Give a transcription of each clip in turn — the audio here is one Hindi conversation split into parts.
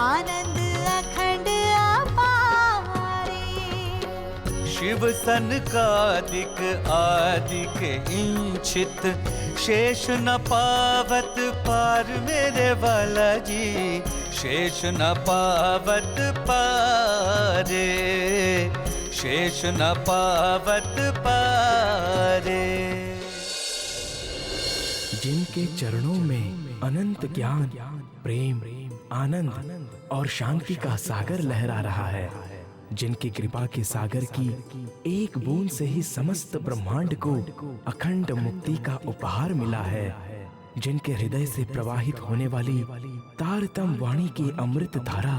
आनंद अखंड अपारे। शिव सनकादिक आदिक इंचित, शेष न पावत पार मेरे वाला जी, शेष न पावत पारे, शेष न पावत पारे। जिनके चरणों में अनंत ज्ञान, प्रेम, आनंद और शांति का सागर लहरा रहा है, जिनकी कृपा के सागर की एक बूंद से ही समस्त ब्रह्मांड को अखंड मुक्ति का उपहार मिला है, जिनके हृदय से प्रवाहित होने वाली तारतम वाणी की अमृत धारा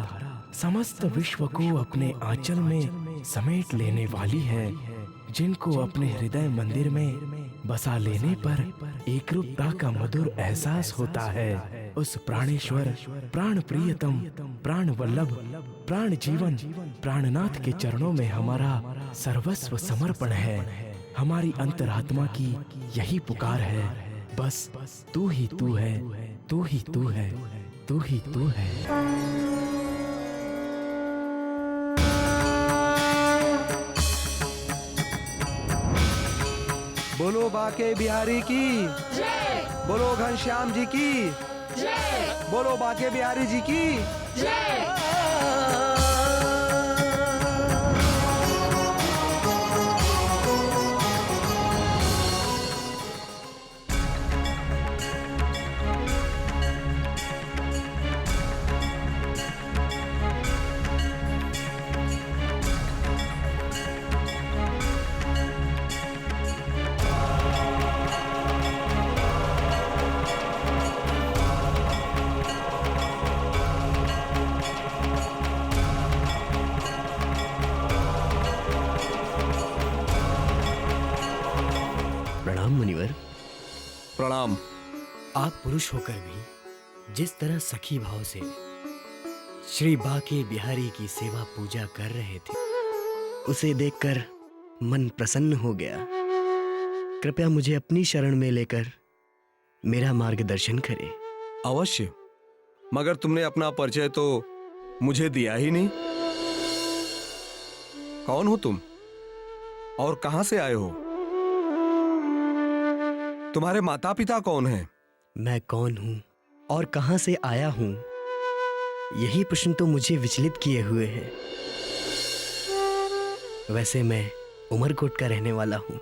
समस्त विश्व को अपने आंचल में समेट लेने वाली है, जिनको अपने हृदय मंदिर में बसा लेने पर एकरूपता का मधुर एहसास होता है, उस प्राणेश्वर, प्राण प्रियतम, प्राण वल्लभ, प्राण जीवन, प्राणनाथ के चरणों में हमारा सर्वस्व समर्पण है। हमारी अंतरात्मा की यही पुकार है, बस तू ही तू है, तू ही तू है, तू ही तू है। बोलो बाके बिहारी की जय, बोलो घनश्याम जी की जय, बोलो बाके बिहारी जी की जय। प्रणाम मुनिवर। प्रणाम। आप पुरुष होकर भी जिस तरह सखी भाव से श्री बाके बिहारी की सेवा पूजा कर रहे थे, उसे देखकर मन प्रसन्न हो गया। कृपया मुझे अपनी शरण में लेकर मेरा मार्गदर्शन करें। अवश्य, मगर तुमने अपना परिचय तो मुझे दिया ही नहीं। कौन हो तुम और कहां से आए हो? तुम्हारे माता पिता कौन हैं? मैं कौन हूं और कहां से आया हूं, यही प्रश्न तो मुझे विचलित किए हुए है। वैसे मैं उमरकोट का रहने वाला हूं।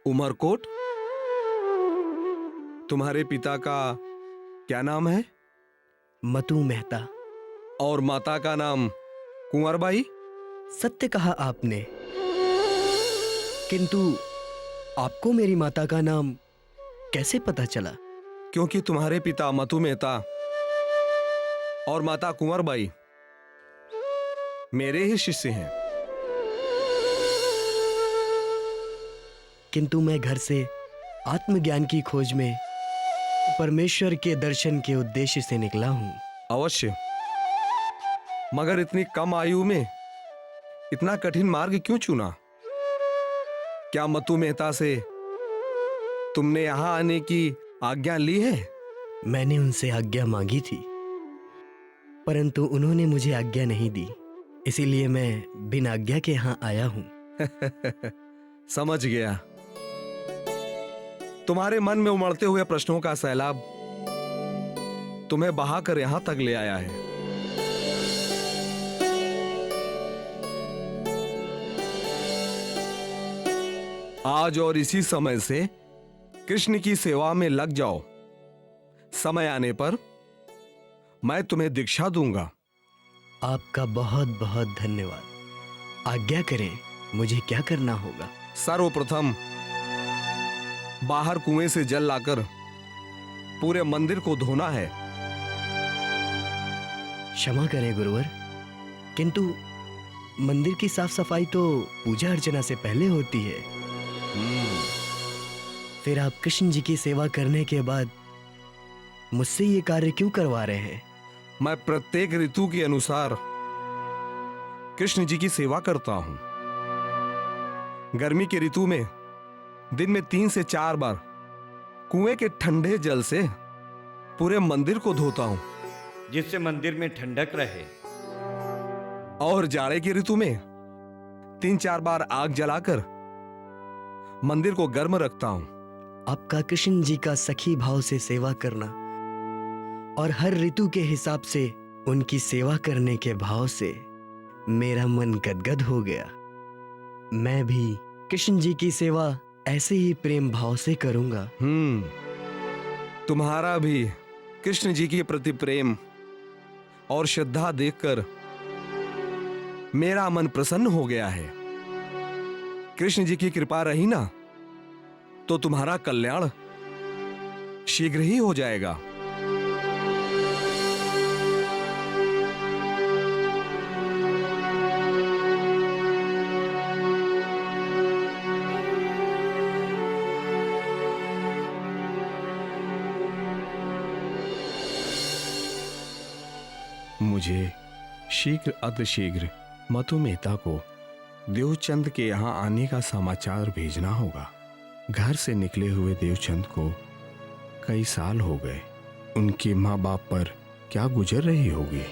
उमरकोट? तुम्हारे पिता का क्या नाम है? मतू मेहता। और माता का नाम कुंवरबाई? सत्य कहा आपने, किंतु आपको मेरी माता का नाम कैसे पता चला? क्योंकि तुम्हारे पिता मतू मेहता और माता कुंवरबाई मेरे ही शिष्य हैं। किंतु मैं घर से आत्मज्ञान की खोज में परमेश्वर के दर्शन के उद्देश्य से निकला हूं। अवश्य, मगर इतनी कम आयु में इतना कठिन मार्ग क्यों चुना? क्या मतू मेहता से तुमने यहां आने की आज्ञा ली है? मैंने उनसे आज्ञा मांगी थी, परंतु उन्होंने मुझे आज्ञा नहीं दी, इसीलिए मैं बिना आज्ञा के यहां आया हूं। समझ गया। तुम्हारे मन में उमड़ते हुए प्रश्नों का सैलाब तुम्हें बहाकर यहां तक ले आया है। आज और इसी समय से कृष्ण की सेवा में लग जाओ। समय आने पर मैं तुम्हें दीक्षा दूंगा। आपका बहुत बहुत धन्यवाद। आज्ञा करें, मुझे क्या करना होगा? सर्वप्रथम बाहर कुएं से जल लाकर पूरे मंदिर को धोना है। क्षमा करें गुरुवर, किंतु मंदिर की साफ सफाई तो पूजा अर्चना से पहले होती है। फिर आप कृष्ण जी की सेवा करने के बाद मुझसे ये कार्य क्यों करवा रहे हैं? मैं प्रत्येक ऋतु के अनुसार कृष्ण जी की सेवा करता हूं। गर्मी के ऋतु में दिन में 3 से 4 बार कुएं के ठंडे जल से पूरे मंदिर को धोता हूं, जिससे मंदिर में ठंडक रहे। और जाड़े की ऋतु में 3-4 बार आग जलाकर मंदिर को गर्म रखता हूं। आपका कृष्ण जी का सखी भाव से सेवा करना और हर ऋतु के हिसाब से उनकी सेवा करने के भाव से मेरा मन गदगद हो गया। मैं भी कृष्ण जी की सेवा ऐसे ही प्रेम भाव से करूंगा। तुम्हारा भी कृष्ण जी के प्रति प्रेम और श्रद्धा देखकर मेरा मन प्रसन्न हो गया है। कृष्ण जी की कृपा रही ना तो तुम्हारा कल्याण शीघ्र ही हो जाएगा। मुझे शीघ्र अतिशीघ्र मतु मेहता को देवचंद के यहाँ आने का समाचार भेजना होगा। घर से निकले हुए देवचंद को कई साल हो गए। उनके माँ बाप पर क्या गुजर रही होगी।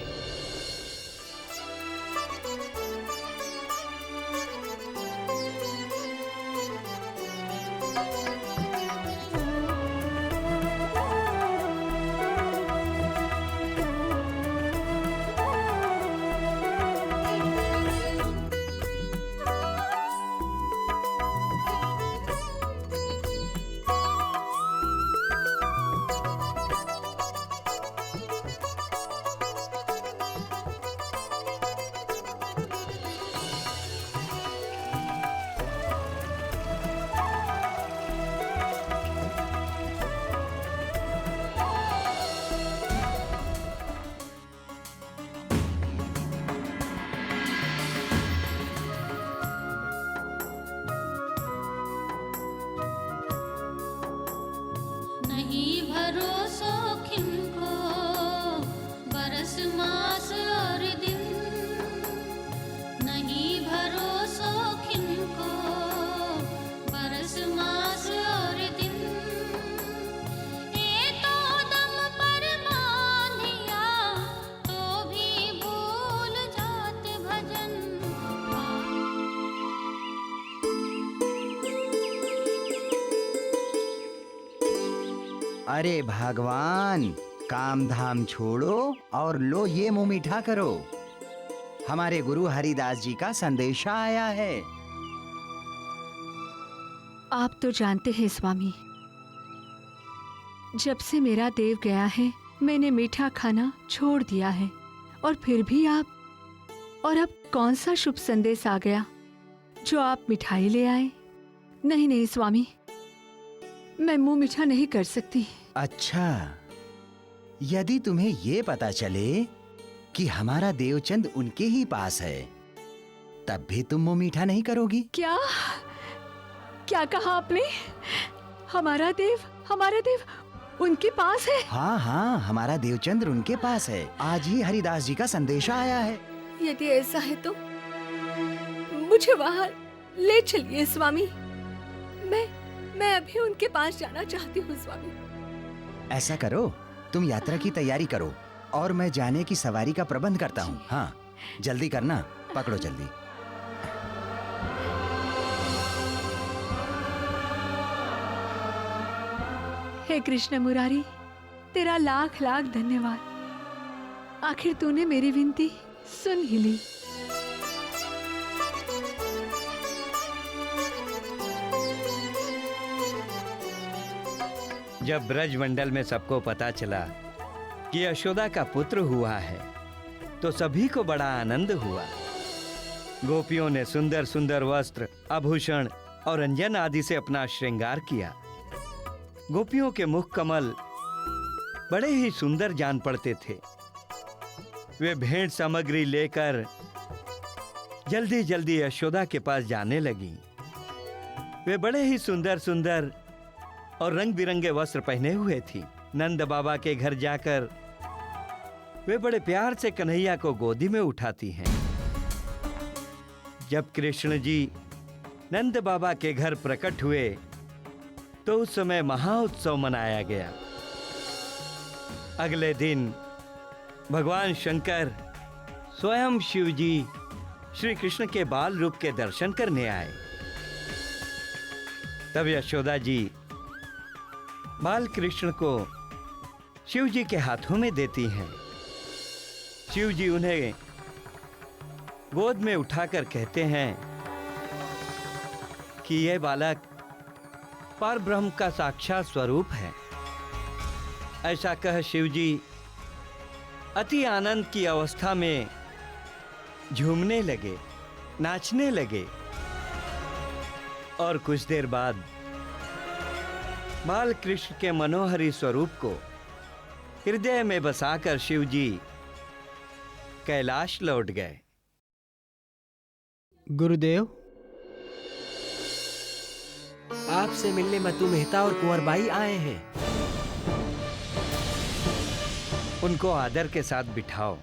नहीं भरोसा किनको बरस मास और दिन, नहीं भरोसा किनको बरस मास और दिन, ये तो दम पर बांधिया तो भी भूल जात भजन। अरे भगवान, काम धाम छोड़ो और लो ये मुंह मीठा करो। हमारे गुरु हरिदास जी का संदेशा आया है। आप तो जानते हैं स्वामी, जब से मेरा देव गया है मैंने मीठा खाना छोड़ दिया है, और फिर भी आप, और अब कौन सा शुभ संदेश आ गया जो आप मिठाई ले आए? नहीं नहीं स्वामी, मैं मुंह मीठा नहीं कर सकती। अच्छा, यदि तुम्हें ये पता चले कि हमारा देवचंद उनके ही पास है, तब भी तुम मुंह मीठा नहीं करोगी? क्या क्या कहा आपने? हमारा देव उनके पास है? हाँ हाँ, हमारा देवचंद्र उनके पास है। आज ही हरिदास जी का संदेशा आया है। यदि ऐसा है तो मुझे वहां ले चलिए स्वामी। मैं अभी उनके पास जाना चाहती हूँ स्वामी। ऐसा करो, तुम यात्रा की तैयारी करो और मैं जाने की सवारी का प्रबंध करता हूँ। हाँ, जल्दी करना, पकड़ो जल्दी। हे कृष्ण मुरारी, तेरा लाख लाख धन्यवाद। आखिर तूने मेरी विनती सुन ही ली। जब ब्रजमंडल में सबको पता चला कि यशोदा का पुत्र हुआ है तो सभी को बड़ा आनंद हुआ। गोपियों ने सुंदर सुंदर वस्त्र, आभूषण और अंजन आदि से अपना श्रृंगार किया। गोपियों के मुख कमल बड़े ही सुंदर जान पड़ते थे। वे भेंट सामग्री लेकर जल्दी जल्दी यशोदा के पास जाने लगी। वे बड़े ही सुंदर सुंदर और रंग बिरंगे वस्त्र पहने हुए थी। नंद बाबा के घर जाकर वे बड़े प्यार से कन्हैया को गोदी में उठाती हैं। जब कृष्ण जी नंद बाबा के घर प्रकट हुए तो उस समय महाउत्सव मनाया गया। अगले दिन भगवान शंकर स्वयं शिव जी श्री कृष्ण के बाल रूप के दर्शन करने आए। तब यशोदा जी बाल कृष्ण को शिव जी के हाथों में देती हैं। शिव जी उन्हें गोद में उठाकर कहते हैं कि यह बालक परब्रह्म का साक्षात स्वरूप है। ऐसा कह शिव जी अति आनंद की अवस्था में झूमने लगे, नाचने लगे और कुछ देर बाद बाल कृष्ण के मनोहरी स्वरूप को हृदय में बसाकर शिव जी कैलाश लौट गए। गुरुदेव, आपसे मिलने मतु मेहता और कुंवर बाई आए हैं। उनको आदर के साथ बिठाओ,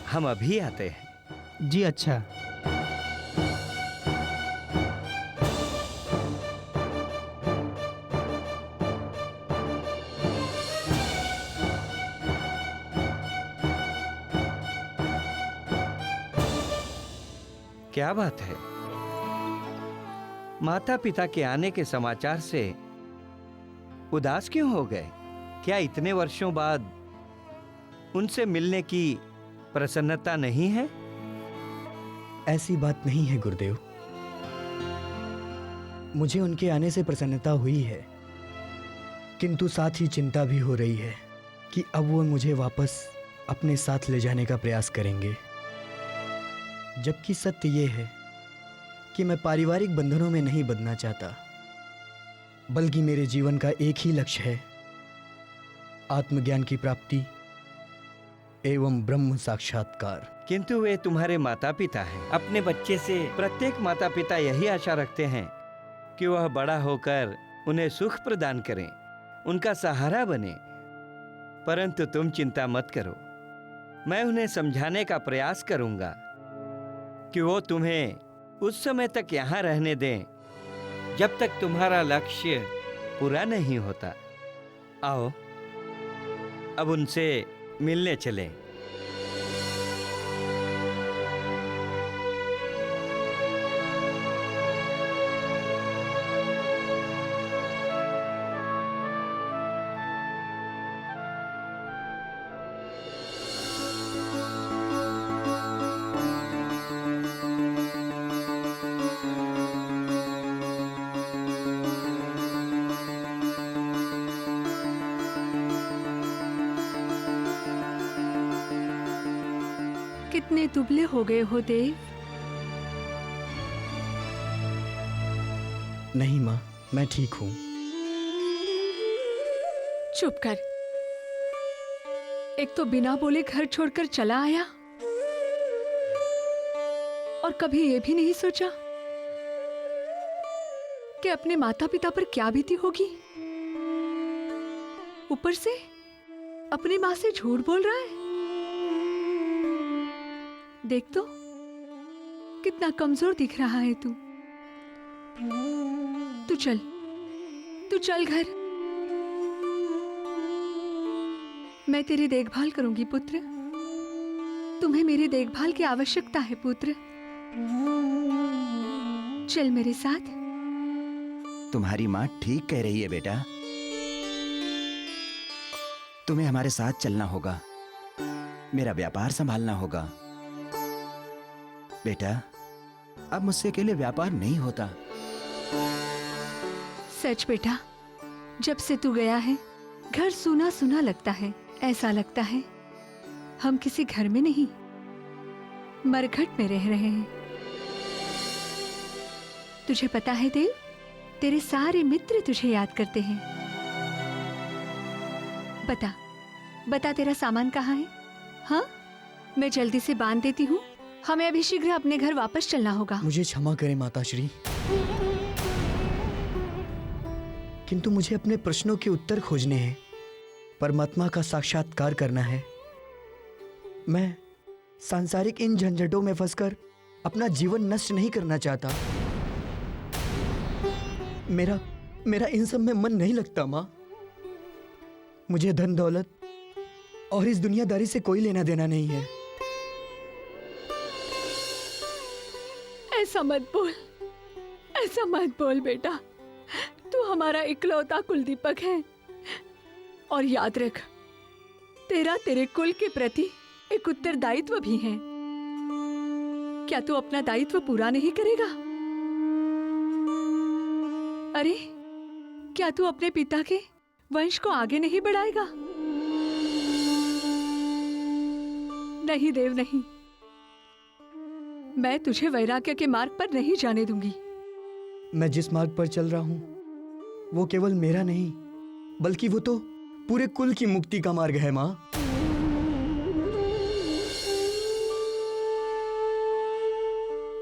हम अभी आते हैं। जी अच्छा। क्या बात है? माता पिता के आने के समाचार से उदास क्यों हो गए? क्या इतने वर्षों बाद उनसे मिलने की प्रसन्नता नहीं है? ऐसी बात नहीं है गुरुदेव, मुझे उनके आने से प्रसन्नता हुई है, किंतु साथ ही चिंता भी हो रही है कि अब वो मुझे वापस अपने साथ ले जाने का प्रयास करेंगे। जबकि सत्य ये है कि मैं पारिवारिक बंधनों में नहीं बंधना चाहता, बल्कि मेरे जीवन का एक ही लक्ष्य है, आत्मज्ञान की प्राप्ति एवं ब्रह्म साक्षात्कार। किंतु वे तुम्हारे माता पिता हैं। अपने बच्चे से प्रत्येक माता पिता यही आशा रखते हैं कि वह बड़ा होकर उन्हें सुख प्रदान करें, उनका सहारा बने। परंतु तुम चिंता मत करो, मैं उन्हें समझाने का प्रयास करूंगा कि वो तुम्हें उस समय तक यहाँ रहने दें जब तक तुम्हारा लक्ष्य पूरा नहीं होता। आओ अब उनसे मिलने चलें। कितने दुबले हो गए हो देव। नहीं माँ, मैं ठीक हूँ। चुप कर। एक तो बिना बोले घर छोड़कर चला आया और कभी ये भी नहीं सोचा कि अपने माता पिता पर क्या बीती होगी। ऊपर से अपनी माँ से झूठ बोल रहा है। देख तो कितना कमजोर दिख रहा है तू। तू चल घर। मैं तेरी देखभाल करूंगी पुत्र। तुम्हें मेरी देखभाल की आवश्यकता है पुत्र। चल मेरे साथ। तुम्हारी माँ ठीक कह रही है बेटा, तुम्हें हमारे साथ चलना होगा, मेरा व्यापार संभालना होगा। बेटा, अब मुझसे अकेले व्यापार नहीं होता। सच बेटा, जब से तू गया है घर सूना सूना लगता है। ऐसा लगता है हम किसी घर में नहीं, मरघट में रह रहे हैं। तुझे पता है देव, तेरे सारे मित्र तुझे याद करते हैं। बता तेरा सामान कहाँ है? हाँ, मैं जल्दी से बांध देती हूँ। हमें अभी शीघ्र अपने घर वापस चलना होगा। मुझे क्षमा करें माताश्री, किंतु मुझे अपने प्रश्नों के उत्तर खोजने हैं, परमात्मा का साक्षात्कार करना है। मैं सांसारिक इन झंझटों में फंसकर अपना जीवन नष्ट नहीं करना चाहता। मेरा इन सब में मन नहीं लगता माँ। मुझे धन दौलत और इस दुनियादारी से कोई लेना देना नहीं है। ऐसा मत बोल, ऐसा मत बोल बेटा। तू हमारा इकलौता कुलदीपक है और याद रख, तेरा तेरे कुल के प्रति एक उत्तरदायित्व भी है। क्या तू अपना दायित्व पूरा नहीं करेगा? अरे, क्या तू अपने पिता के वंश को आगे नहीं बढ़ाएगा? नहीं देव, नहीं। मैं तुझे वैराग्य के मार्ग पर नहीं जाने दूंगी। मैं जिस मार्ग पर चल रहा हूं वो केवल मेरा नहीं, बल्कि वो तो पूरे कुल की मुक्ति का मार्ग है माँ।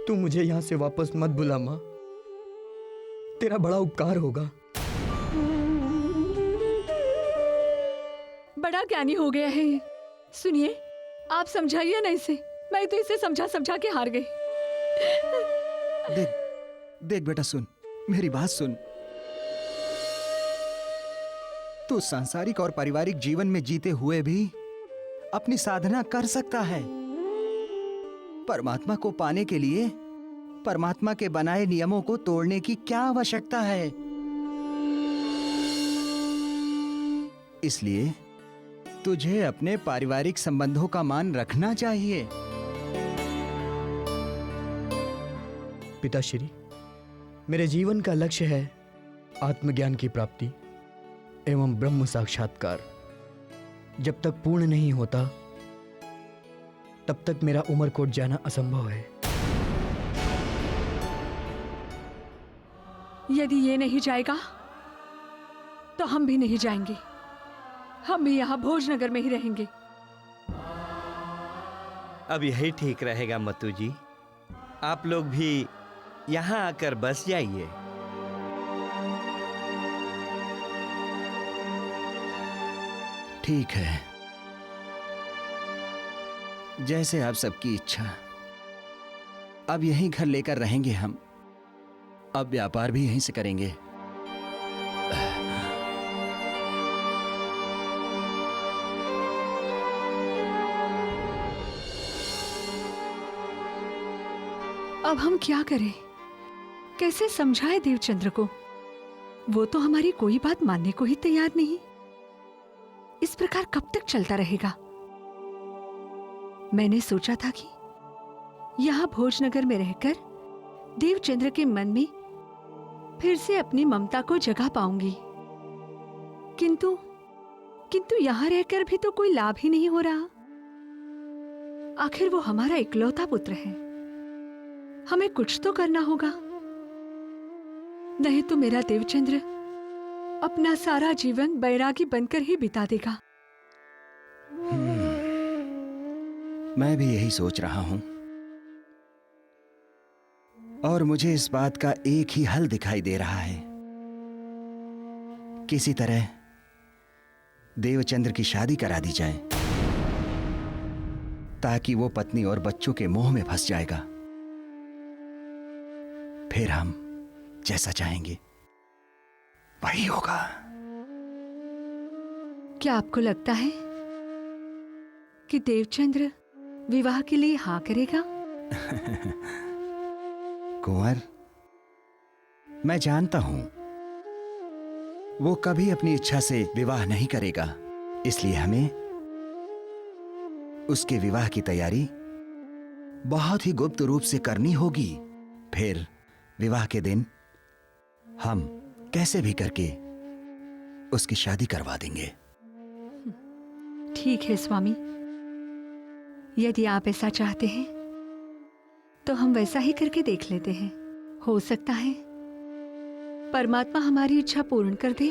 तू मुझे यहां से वापस मत बुला माँ, तेरा बड़ा उपकार होगा। बड़ा ज्ञानी हो गया है ये। सुनिए, आप समझाइए ना इसे। मैं तो इसे समझा समझा के हार गई। देख देख बेटा, सुन मेरी बात सुन। तू सांसारिक और पारिवारिक जीवन में जीते हुए भी अपनी साधना कर सकता है। परमात्मा को पाने के लिए परमात्मा के बनाए नियमों को तोड़ने की क्या आवश्यकता है? इसलिए तुझे अपने पारिवारिक संबंधों का मान रखना चाहिए। पिताश्री, मेरे जीवन का लक्ष्य है आत्मज्ञान की प्राप्ति एवं ब्रह्म साक्षात्कार। जब तक पूर्ण नहीं होता तब तक मेरा उमरकोट जाना असंभव है। यदि ये नहीं जाएगा तो हम भी नहीं जाएंगे। हम भी यहाँ भोजनगर में ही रहेंगे। अब यही ठीक रहेगा मतू जी। आप लोग भी यहाँ आकर बस जाइए। ठीक है, जैसे आप सबकी इच्छा। अब यहीं घर लेकर रहेंगे हम। अब व्यापार भी यहीं से करेंगे। अब हम क्या करें? कैसे समझाए देवचंद्र को? वो तो हमारी कोई बात मानने को ही तैयार नहीं। इस प्रकार कब तक चलता रहेगा? मैंने सोचा था कि यहाँ भोजनगर में रहकर देवचंद्र के मन में फिर से अपनी ममता को जगा पाऊंगी, किंतु यहाँ रहकर भी तो कोई लाभ ही नहीं हो रहा। आखिर वो हमारा इकलौता पुत्र है। हमें कुछ तो करना होगा, नहीं तो मेरा देवचंद्र अपना सारा जीवन बैरागी बनकर ही बिता देगा। मैं भी यही सोच रहा हूं, और मुझे इस बात का एक ही हल दिखाई दे रहा है। किसी तरह देवचंद्र की शादी करा दी जाए, ताकि वो पत्नी और बच्चों के मोह में फंस जाएगा। फिर हम जैसा चाहेंगे वही होगा। क्या आपको लगता है कि देवचंद्र विवाह के लिए हाँ करेगा? कुंवर, मैं जानता हूं वो कभी अपनी इच्छा से विवाह नहीं करेगा। इसलिए हमें उसके विवाह की तैयारी बहुत ही गुप्त रूप से करनी होगी। फिर विवाह के दिन हम कैसे भी करके उसकी शादी करवा देंगे। ठीक है स्वामी, यदि आप ऐसा चाहते हैं तो हम वैसा ही करके देख लेते हैं। हो सकता है परमात्मा हमारी इच्छा पूर्ण कर दे।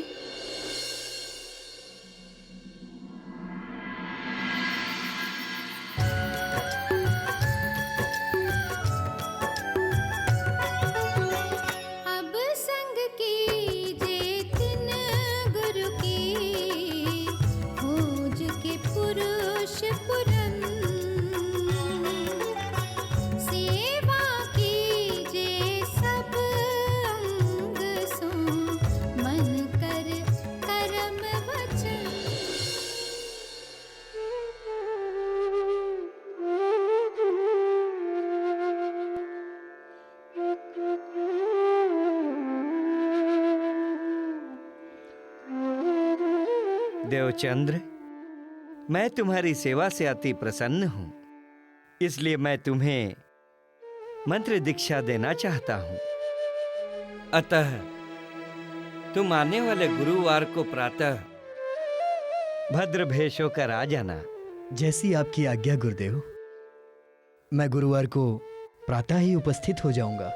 अब संग कीजे तिन गुरु की, खोज के पुरुष पुरन। सेवा कीजे सब अंग सो, मन कर देवचंद्र, मैं तुम्हारी सेवा से अति प्रसन्न हूं, इसलिए मैं तुम्हें मंत्र दीक्षा देना चाहता हूं। अतः तुम आने वाले गुरुवार को प्रातः भद्र भेष होकर आ जाना। जैसी आपकी आज्ञा गुरुदेव। मैं गुरुवार को प्रातः ही उपस्थित हो जाऊंगा।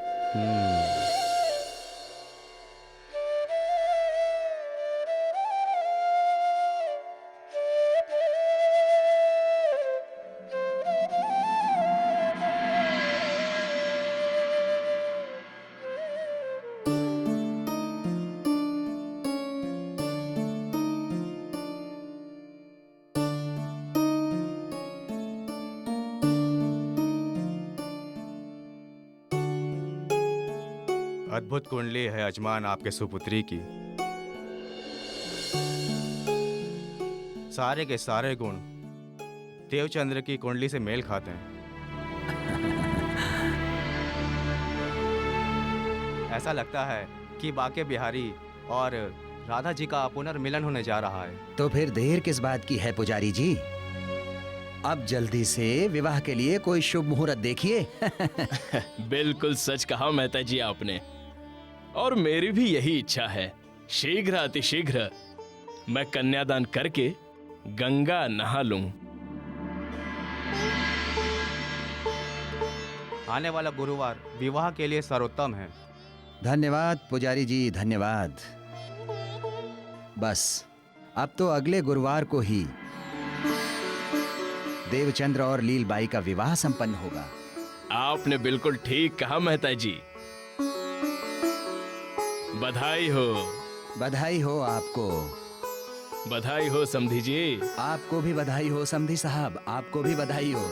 अद्भुत कुंडली है यजमान आपके सुपुत्री की। सारे के सारे गुण देवचंद्र की कुंडली से मेल खाते हैं। ऐसा लगता है कि बाके बिहारी और राधा जी का पुनर्मिलन होने जा रहा है। तो फिर देर किस बात की है पुजारी जी? अब जल्दी से विवाह के लिए कोई शुभ मुहूर्त देखिए। बिल्कुल सच कहा मेहता जी आपने, और मेरी भी यही इच्छा है। शीघ्र अतिशीघ्र मैं कन्यादान करके गंगा नहा लूं। आने वाला गुरुवार विवाह के लिए सर्वोत्तम है। धन्यवाद पुजारी जी, धन्यवाद। बस अब तो अगले गुरुवार को ही देवचंद्र और लीलबाई का विवाह संपन्न होगा। आपने बिल्कुल ठीक कहा मेहता जी। बधाई हो। बधाई हो आपको। बधाई हो समधी जी। आपको भी बधाई हो समधी साहब, आपको भी बधाई हो।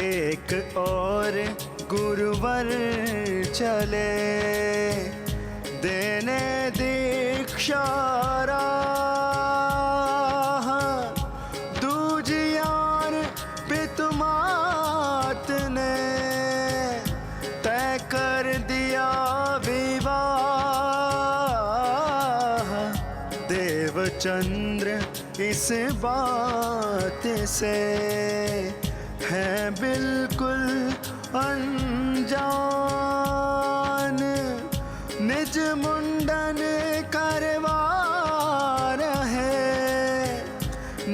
एक और गुरुवर चले देने दीक्षा दूजियार पितुमात ने तय कर दिया विवाह। देवचंद्र इस बात से है बिल्कुल अनजान। निज मुंडन करवा रहे,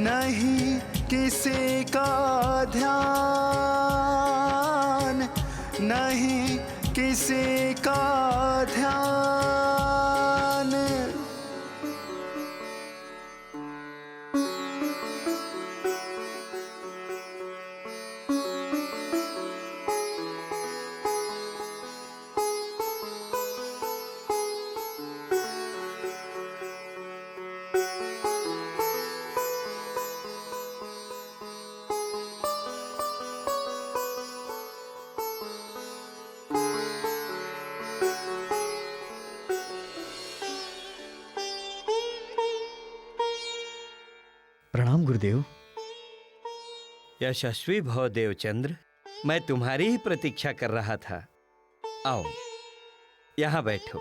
नहीं किसी का ध्यान, नहीं किसी का ध्यान। प्रणाम गुरुदेव। यशस्वी भव देवचंद्र, मैं तुम्हारी ही प्रतीक्षा कर रहा था। आओ यहां बैठो।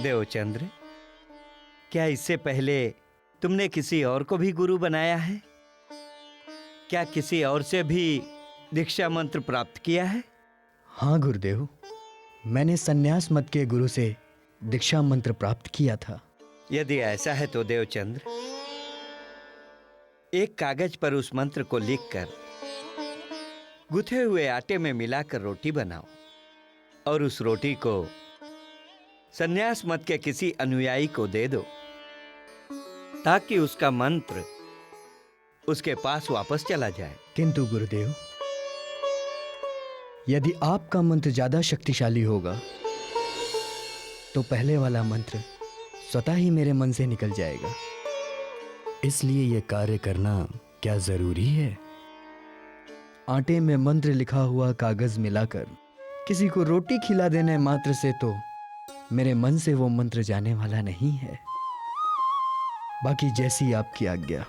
देवचंद्र, क्या इससे पहले तुमने किसी और को भी गुरु बनाया है? क्या किसी और से भी दीक्षा मंत्र प्राप्त किया है? हाँ गुरुदेव, मैंने संन्यास मत के गुरु से दीक्षा मंत्र प्राप्त किया था। यदि ऐसा है तो देवचंद्र, एक कागज पर उस मंत्र को लिखकर गुथे हुए आटे में मिलाकर रोटी बनाओ और उस रोटी को संन्यास मत के किसी अनुयायी को दे दो, ताकि उसका मंत्र उसके पास वापस चला जाए। किंतु गुरुदेव, यदि आपका मंत्र ज्यादा शक्तिशाली होगा तो पहले वाला मंत्र स्वतः ही मेरे मन से निकल जाएगा। इसलिए यह कार्य करना क्या जरूरी है? आटे में मंत्र लिखा हुआ कागज मिलाकर किसी को रोटी खिला देने मात्र से तो मेरे मन से वो मंत्र जाने वाला नहीं है। बाकी जैसी आपकी आज्ञा।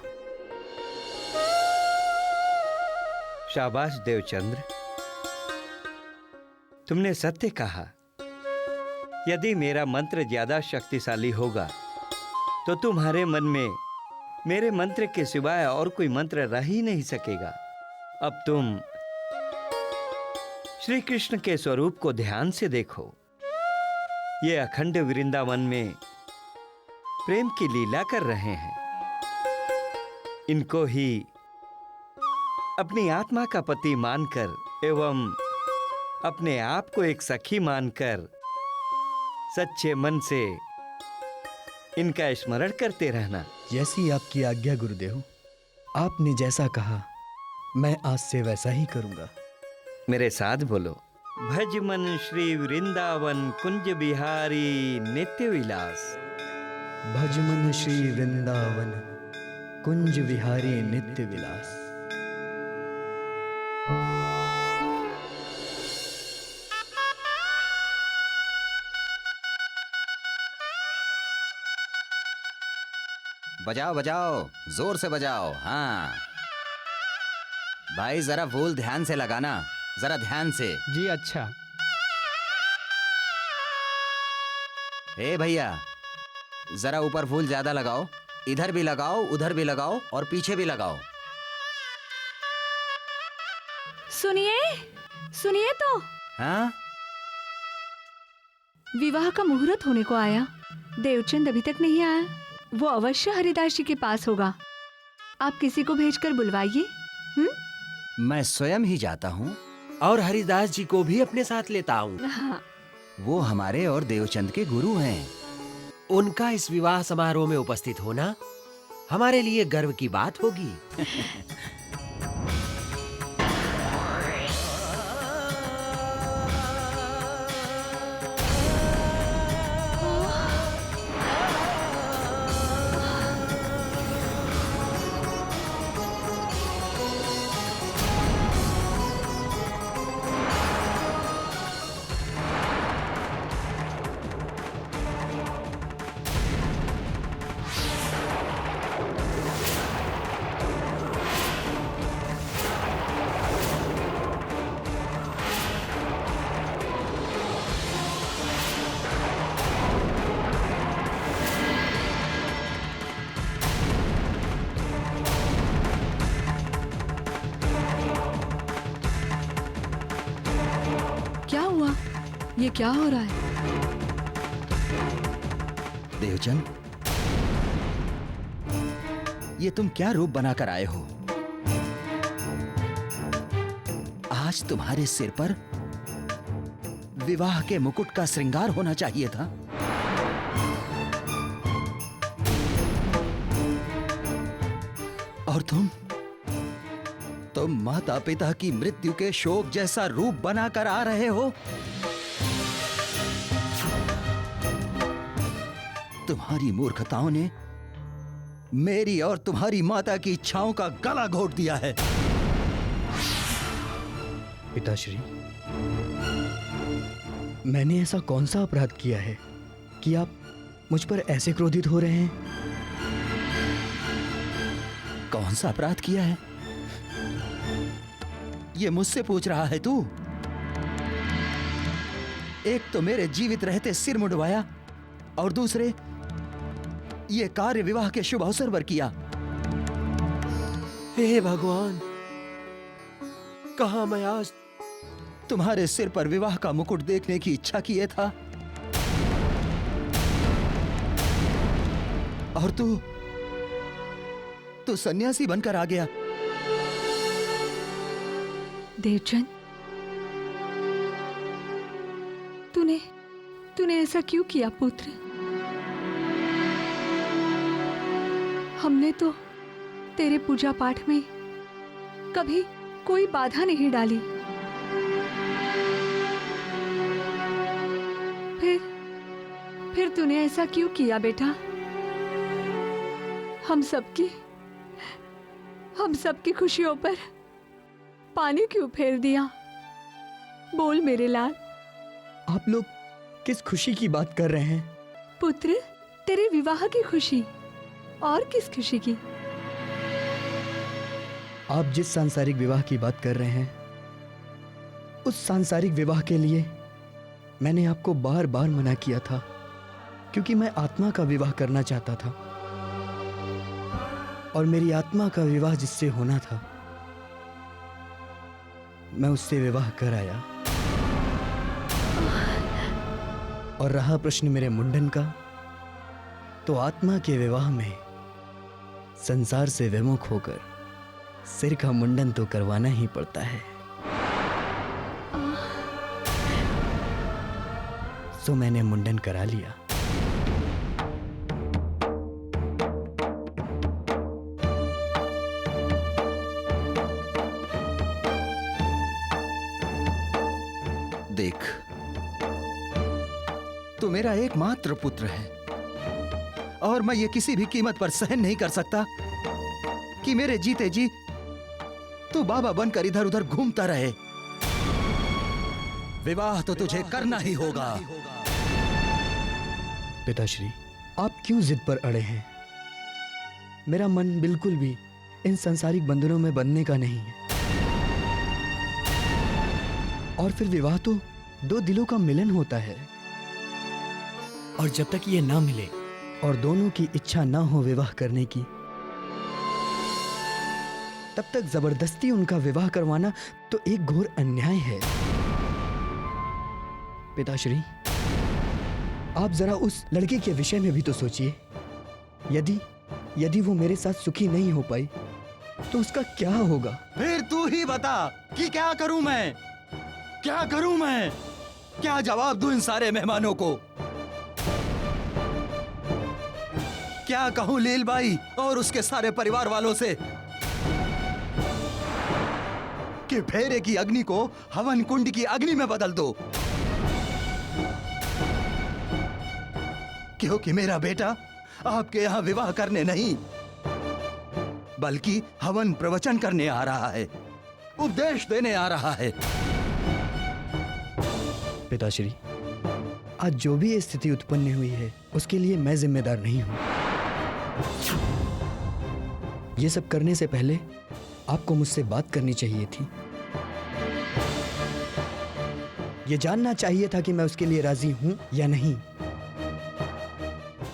शाबाश देवचंद्र, तुमने सत्य कहा। यदि मेरा मंत्र ज्यादा शक्तिशाली होगा तो तुम्हारे मन में मेरे मंत्र के सिवाय और कोई मंत्र रह ही नहीं सकेगा। अब तुम श्री कृष्ण के स्वरूप को ध्यान से देखो। ये अखंड वृंदावन में प्रेम की लीला कर रहे हैं। इनको ही अपनी आत्मा का पति मानकर एवं अपने आप को एक सखी मानकर सच्चे मन से इनका स्मरण करते रहना। जैसी आपकी आज्ञा गुरुदेव। आपने जैसा कहा मैं आज से वैसा ही करूंगा। मेरे साथ बोलो, भज मन श्री वृंदावन कुंज बिहारी नित्य विलास। भज मन श्री वृंदावन कुंज विहारी नित्य विलास। बजाओ बजाओ, जोर से बजाओ। हाँ भाई, जरा फूल ध्यान से लगाना, जरा ध्यान से। जी अच्छा। ए भैया, जरा ऊपर फूल ज्यादा लगाओ। इधर भी लगाओ, उधर भी लगाओ और पीछे भी लगाओ। सुनिए सुनिए तो। हाँ, विवाह का मुहूर्त होने को आया, देवचंद अभी तक नहीं आया। वो अवश्य हरिदास जी के पास होगा। आप किसी को भेजकर बुलवाइए। मैं स्वयं ही जाता हूँ और हरिदास जी को भी अपने साथ लेता हूँ। हाँ। वो हमारे और देवचंद के गुरु हैं। उनका इस विवाह समारोह में उपस्थित होना हमारे लिए गर्व की बात होगी। क्या हुआ? ये क्या हो रहा है? देवचंद, ये तुम क्या रूप बनाकर आए हो? आज तुम्हारे सिर पर विवाह के मुकुट का श्रृंगार होना चाहिए था। और तुम माता पिता की मृत्यु के शोक जैसा रूप बनाकर आ रहे हो। तुम्हारी मूर्खताओं ने मेरी और तुम्हारी माता की इच्छाओं का गला घोट दिया है। पिताश्री, मैंने ऐसा कौन सा अपराध किया है कि आप मुझ पर ऐसे क्रोधित हो रहे हैं? कौन सा अपराध किया है ये मुझसे पूछ रहा है तू? एक तो मेरे जीवित रहते सिर मुंडवाया और दूसरे ये कार्य विवाह के शुभ अवसर पर किया। हे भगवान, कहां मैं आज तुम्हारे सिर पर विवाह का मुकुट देखने की इच्छा किए था और तू सन्यासी बनकर आ गया। देवचंद, तूने ऐसा क्यों किया पुत्र? हमने तो तेरे पूजा पाठ में कभी कोई बाधा नहीं डाली। फिर तूने ऐसा क्यों किया बेटा? हम सबकी खुशियों पर पानी क्यों फेर दिया? बोल मेरे लाल। आप लोग किस खुशी की बात कर रहे हैं? पुत्र, तेरे विवाह की खुशी। और किस खुशी की? आप जिस सांसारिक विवाह की बात कर रहे हैं, उस सांसारिक विवाह के लिए मैंने आपको बार बार मना किया था, क्योंकि मैं आत्मा का विवाह करना चाहता था और मेरी आत्मा का विवाह जिससे होना था, मैं उससे विवाह कराया। और रहा प्रश्न मेरे मुंडन का, तो आत्मा के विवाह में संसार से विमुख होकर सिर का मुंडन तो करवाना ही पड़ता है। सो मैंने मुंडन करा लिया। देख, तू मेरा एकमात्र पुत्र है और मैं ये किसी भी कीमत पर सहन नहीं कर सकता कि मेरे जीते जी तू बाबा बनकर इधर उधर घूमता रहे। विवाह तो तुझे करना ही होगा। पिताश्री, आप क्यों जिद पर अड़े हैं? मेरा मन बिल्कुल भी इन सांसारिक बंधनों में बंधने का नहीं है। और फिर विवाह तो दो दिलों का मिलन होता है, और जब तक ये ना मिले और दोनों की इच्छा ना हो विवाह करने की, तब तक जबरदस्ती उनका विवाह करवाना तो एक घोर अन्याय है। पिताश्री, आप जरा उस लड़के के विषय में भी तो सोचिए। यदि वो मेरे साथ सुखी नहीं हो पाई तो उसका क्या होगा? फिर तू ही बता कि क्या करूं मैं? क्या करूं मैं? क्या जवाब दूं इन सारे मेहमानों को? क्या कहूं लीलबाई और उसके सारे परिवार वालों से कि फेरे की अग्नि को हवन कुंड की अग्नि में बदल दो, क्योंकि मेरा बेटा आपके यहां विवाह करने नहीं बल्कि हवन प्रवचन करने आ रहा है, उपदेश देने आ रहा है। पिताश्री, आज जो भी स्थिति उत्पन्न हुई है उसके लिए मैं जिम्मेदार नहीं हूं। ये सब करने से पहले आपको मुझसे बात करनी चाहिए थी। ये जानना चाहिए था कि मैं उसके लिए राजी हूं या नहीं।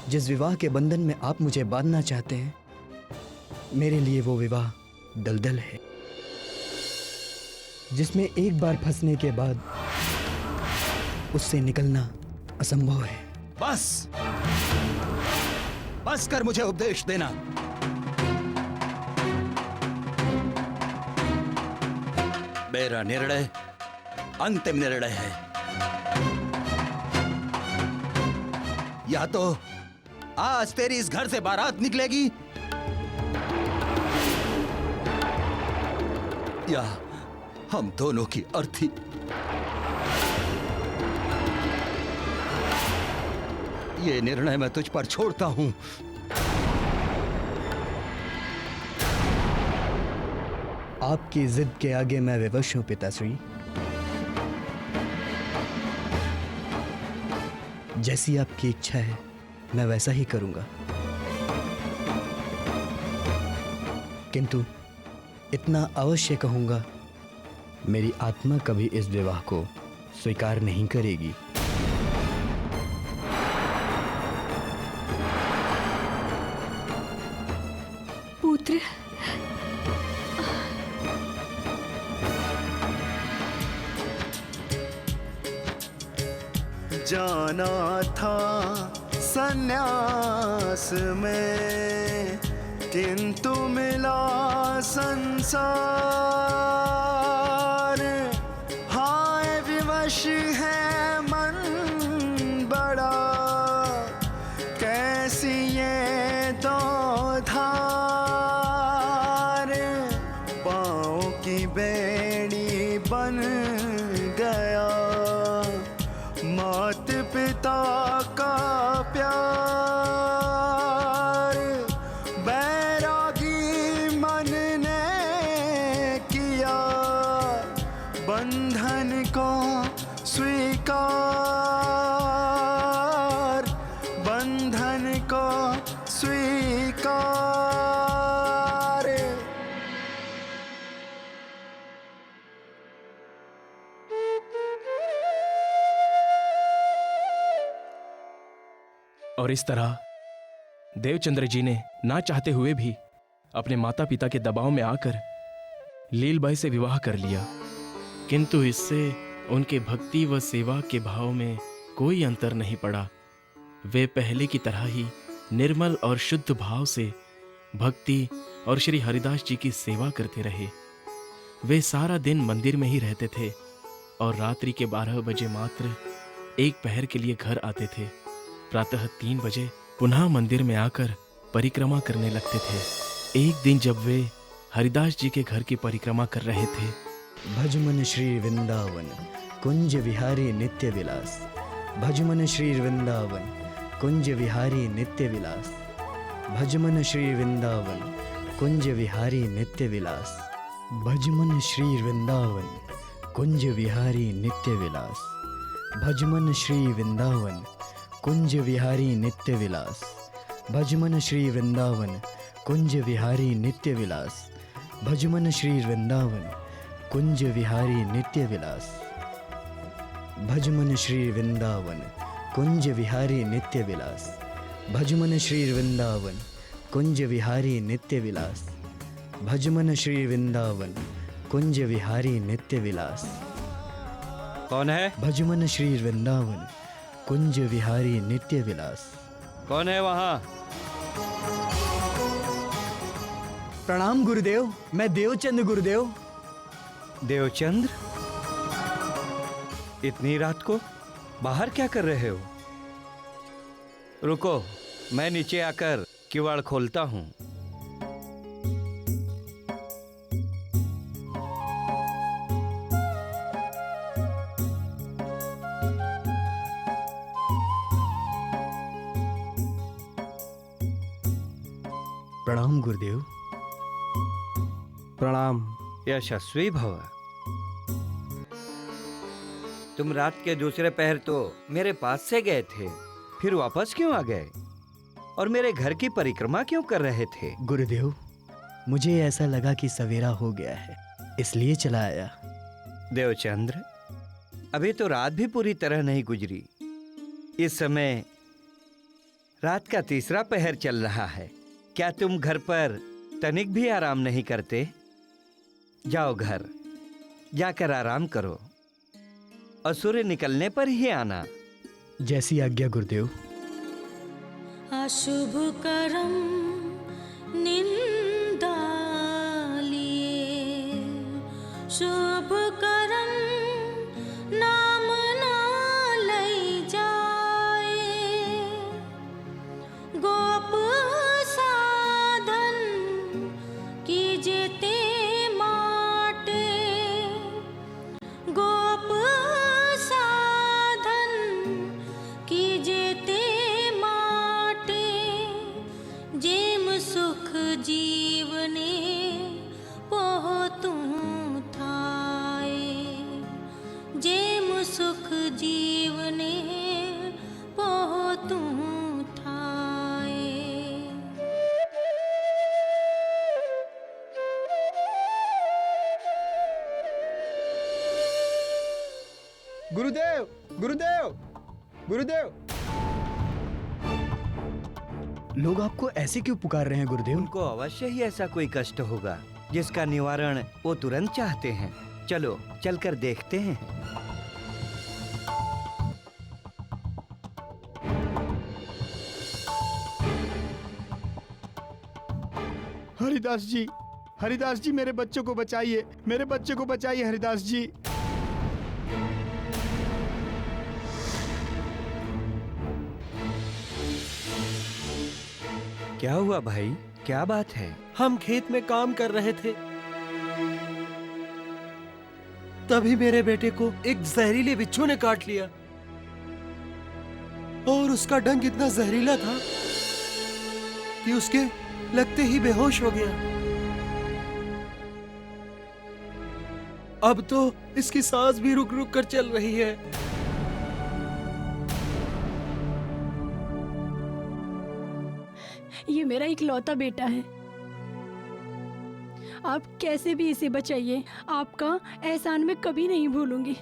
जिस विवाह के बंधन में आप मुझे बांधना चाहते हैं, मेरे लिए वो विवाह दलदल है, जिसमें एक बार फंसने के बाद उससे निकलना असंभव है। बस कर मुझे उपदेश देना। मेरा निर्णय अंतिम निर्णय है। या तो आज तेरी इस घर से बारात निकलेगी या हम दोनों की अर्थी। ये निर्णय मैं तुझ पर छोड़ता हूं। आपकी जिद के आगे मैं विवश हूं पिताश्री। जैसी आपकी इच्छा है मैं वैसा ही करूंगा, किंतु इतना अवश्य कहूंगा, मेरी आत्मा कभी इस विवाह को स्वीकार नहीं करेगी। पुत्र, जाना था सन्यास में, किंतु मिला संसार। हाय विवश है मन बड़ा, कैसी ये दो धार। पाँव की बेड़ी बन गया मात पिता का प्यार। बैरागी मन ने स्वीकार, बंधन को स्वीकार। और इस तरह देवचंद्र जी ने ना चाहते हुए भी अपने माता पिता के दबाव में आकर लीलबाई से विवाह कर लिया, किंतु इससे उनके भक्ति व सेवा के भाव में कोई अंतर नहीं पड़ा। वे पहले की तरह ही निर्मल और शुद्ध भाव से भक्ति और श्री हरिदास जी की सेवा करते रहे। वे सारा दिन मंदिर में ही रहते थे और रात्रि के 12 बजे मात्र एक पहर के लिए घर आते थे। प्रातः 3 बजे पुनः मंदिर में आकर परिक्रमा करने लगते थे। एक दिन जब वे हरिदास जी के घर की परिक्रमा कर रहे थे, भजमन श्री वृंदावन कुंज विहारी नित्य विलास, भजमन श्री वृंदावन कुंज विहारी नित्य विलास, भजमन श्री वृंदावन कुंज विहारी नित्य विलास, भजमन श्री वृंदावन कुंज विहारी नित्य विलास, भजमन श्री वृंदावन कुंज विहारी नित्य विलास, भजमन श्री वृंदावन कुंज विहारी नित्य विलास, भजमन श्री वृंदावन कुंज विहारी नित्य विलास, भजमन श्री वृंदावन कुंज विहारी नित्य विलास, भजमन श्री वृंदावन कुंज विहारी नित्य विलास, भजमन श्री वृंदावन कुंज विहारी नित्य विलास। कौन है? भजमन श्री वृंदावन कुंज विहारी नित्य विलास। कौन है वहां? प्रणाम गुरुदेव, मैं देवचंद गुरुदेव। देवचंद्र, इतनी रात को बाहर क्या कर रहे हो? रुको, मैं नीचे आकर किवाड़ खोलता हूं। प्रणाम गुरुदेव। प्रणाम। यशस्वी भव। तुम रात के दूसरे पहर तो मेरे पास से गए थे, फिर वापस क्यों आ गए? और मेरे घर की परिक्रमा क्यों कर रहे थे? गुरुदेव, मुझे ऐसा लगा कि सवेरा हो गया है, इसलिए चला आया। देवचंद्र, अभी तो रात भी पूरी तरह नहीं गुजरी। इस समय रात का तीसरा पहर चल रहा है। क्या तुम घर पर तनिक भी आराम नहीं करते? जाओ घर जाकर आराम करो और सूर्य निकलने पर ही आना। जैसी आज्ञा गुरुदेव। अशुभ करम निंदा लिए, शुभ करम नाम ना लई जाए, गोप साधन कीजे ते माटे, गोप साधन कीजे ते माटे, जेम सुख जीवने पोहतू थाए, जेम सुख जीवने पोहतू थाए। गुरुदेव, गुरुदेव, गुरुदेव। लोग आपको ऐसे क्यों पुकार रहे हैं गुरुदेव? उनको अवश्य ही ऐसा कोई कष्ट होगा जिसका निवारण वो तुरंत चाहते हैं। चलो चलकर देखते हैं। हरिदास जी, हरिदास जी, मेरे बच्चों को बचाइए, मेरे बच्चे को बचाइए हरिदास जी। क्या हुआ भाई, क्या बात है? हम खेत में काम कर रहे थे, तभी मेरे बेटे को एक जहरीले बिच्छू ने काट लिया और उसका डंक इतना जहरीला था कि उसके लगते ही बेहोश हो गया। अब तो इसकी सांस भी रुक रुक कर चल रही है। ये मेरा इकलौता बेटा है। आप कैसे भी इसे बचाइए, आपका एहसान मैं कभी नहीं भूलूंगी।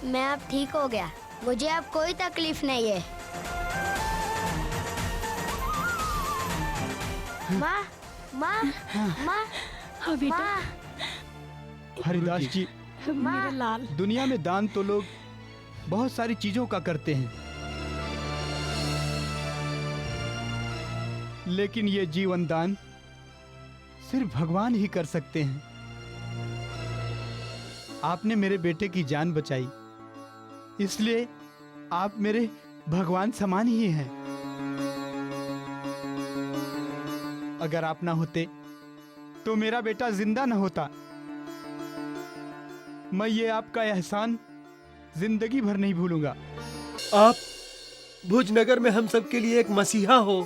मैं अब ठीक हो गया, मुझे अब कोई तकलीफ नहीं है। माँ, माँ, माँ, हाँ बेटा। हरिदास जी, मेरा लाल। दुनिया में दान तो लोग बहुत सारी चीजों का करते हैं, लेकिन ये जीवन दान सिर्फ भगवान ही कर सकते हैं। आपने मेरे बेटे की जान बचाई, इसलिए आप मेरे भगवान समान ही हैं। अगर आप ना होते तो मेरा बेटा जिंदा ना होता। मैं ये आपका एहसान जिंदगी भर नहीं भूलूंगा। आप भुजनगर में हम सब के लिए एक मसीहा हो।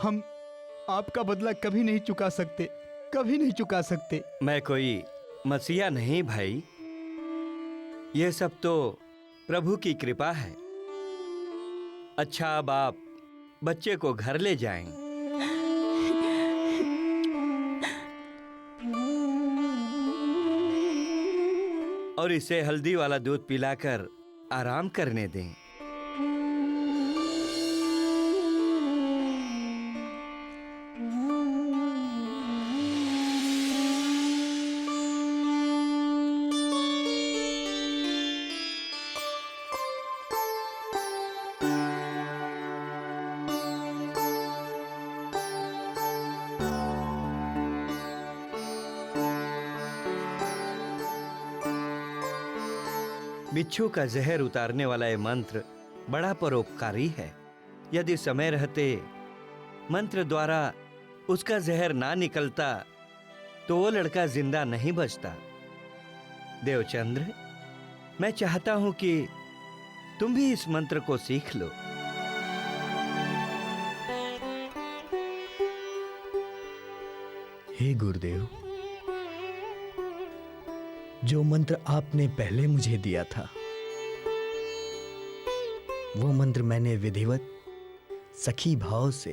हम आपका बदला कभी नहीं चुका सकते, कभी नहीं चुका सकते। मैं कोई मसीहा नहीं भाई, ये सब तो प्रभु की कृपा है। अच्छा, अब आप बच्चे को घर ले जाएं। और इसे हल्दी वाला दूध पिलाकर आराम करने दें। बिच्छू का जहर उतारने वाला ये मंत्र बड़ा परोपकारी है। यदि समय रहते मंत्र द्वारा उसका जहर ना निकलता तो वो लड़का जिंदा नहीं बचता। देवचंद्र, मैं चाहता हूं कि तुम भी इस मंत्र को सीख लो। हे गुरुदेव, जो मंत्र आपने पहले मुझे दिया था, वो मंत्र मैंने विधिवत सखी भाव से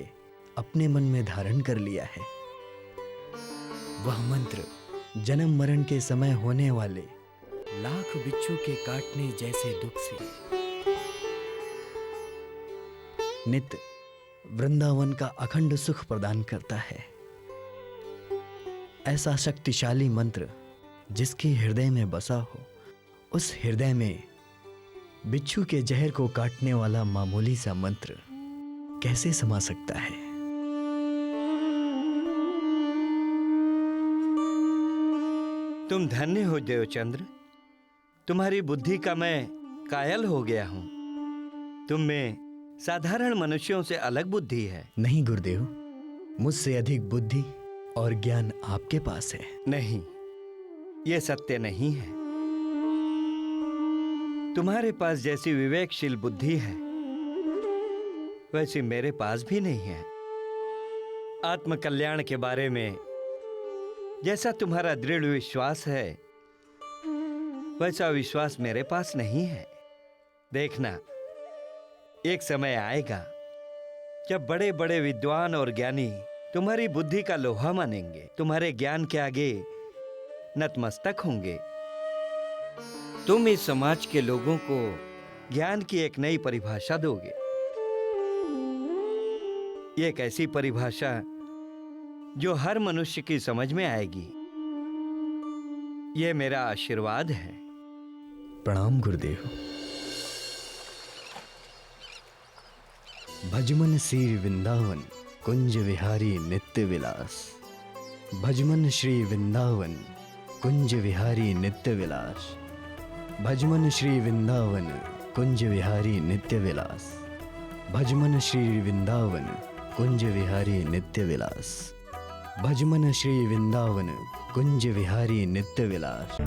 अपने मन में धारण कर लिया है। वह मंत्र जन्म मरण के समय होने वाले लाख बिच्छू के काटने जैसे दुख से नित्य वृंदावन का अखंड सुख प्रदान करता है। ऐसा शक्तिशाली मंत्र जिसके हृदय में बसा हो, उस हृदय में बिच्छू के जहर को काटने वाला मामूली सा मंत्र कैसे समा सकता है? तुम धन्य हो देवचंद्र, तुम्हारी बुद्धि का मैं कायल हो गया हूं। तुम में साधारण मनुष्यों से अलग बुद्धि है। नहीं गुरुदेव, मुझसे अधिक बुद्धि और ज्ञान आपके पास है। नहीं, ये सत्य नहीं है। तुम्हारे पास जैसी विवेकशील बुद्धि है वैसी मेरे पास भी नहीं है। आत्मकल्याण के बारे में जैसा तुम्हारा दृढ़ विश्वास है वैसा विश्वास मेरे पास नहीं है। देखना, एक समय आएगा जब बड़े बड़े विद्वान और ज्ञानी तुम्हारी बुद्धि का लोहा मानेंगे, तुम्हारे ज्ञान के आगे नतमस्तक होंगे। तुम इस समाज के लोगों को ज्ञान की एक नई परिभाषा दोगे। ये एक ऐसी परिभाषा जो हर मनुष्य की समझ में आएगी। ये मेरा आशीर्वाद है। प्रणाम गुरुदेव। भजमन श्री वृंदावन कुंज विहारी नित्य विलास। भजमन श्री वृंदावन कुंज विहारी नित्य विलास। भजमन श्री वृंदावन कुंज विहारी नित्य विलास। भजमन श्री वृंदावन कुंज विहारी नित्य विलास। भजमन श्री वृंदावन कुंज विहारी नित्य विलास।